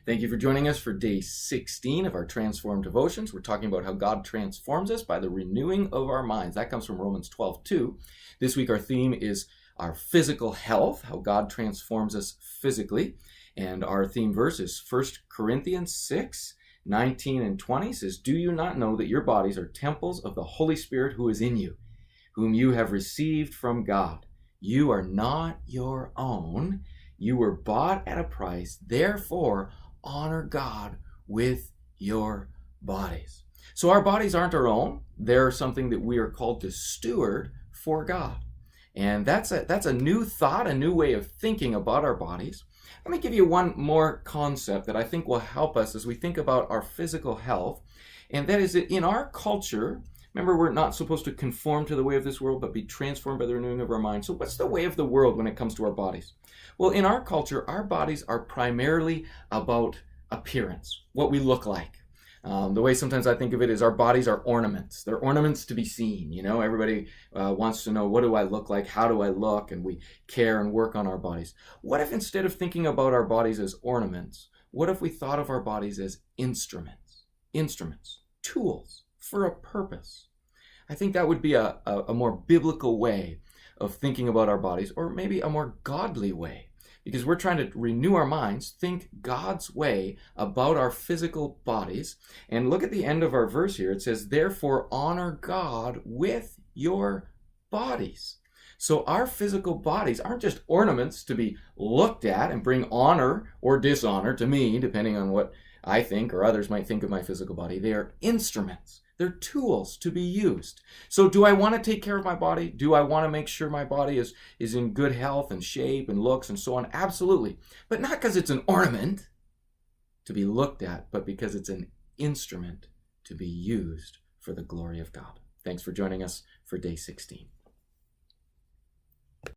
Thank you for joining us for day 16 of our Transformed Devotions. We're talking about how God transforms us by the renewing of our minds. That comes from Romans 12:2. This week our theme is our physical health, how God transforms us physically. And our theme verse is 1 Corinthians 6:19 and 20 says, "Do you not know that your bodies are temples of the Holy Spirit who is in you, whom you have received from God? You are not your own. You were bought at a price. Therefore, honor God with your bodies." So our bodies aren't our own. They're something that we are called to steward for God. And that's a new thought, a new way of thinking about our bodies. Let me give you one more concept that I think will help us as we think about our physical health. And that is that in our culture, remember, we're not supposed to conform to the way of this world, but be transformed by the renewing of our mind. So what's the way of the world when it comes to our bodies? Well, in our culture, our bodies are primarily about appearance, what we look like. The way sometimes I think of it is our bodies are ornaments. They're ornaments to be seen. You know, everybody wants to know, what do I look like? How do I look? And we care and work on our bodies. What if instead of thinking about our bodies as ornaments, what if we thought of our bodies as instruments? Instruments, tools for a purpose. I think that would be a more biblical way of thinking about our bodies, or maybe a more godly way, because we're trying to renew our minds, think God's way about our physical bodies. And look at the end of our verse here. It says, "Therefore honor God with your bodies." So our physical bodies aren't just ornaments to be looked at and bring honor or dishonor to me, depending on what I think or others might think of my physical body. They are instruments. They're tools to be used. So do I want to take care of my body? Do I want to make sure my body is in good health and shape and looks and so on? Absolutely. But not because it's an ornament to be looked at, but because it's an instrument to be used for the glory of God. Thanks for joining us for day 16.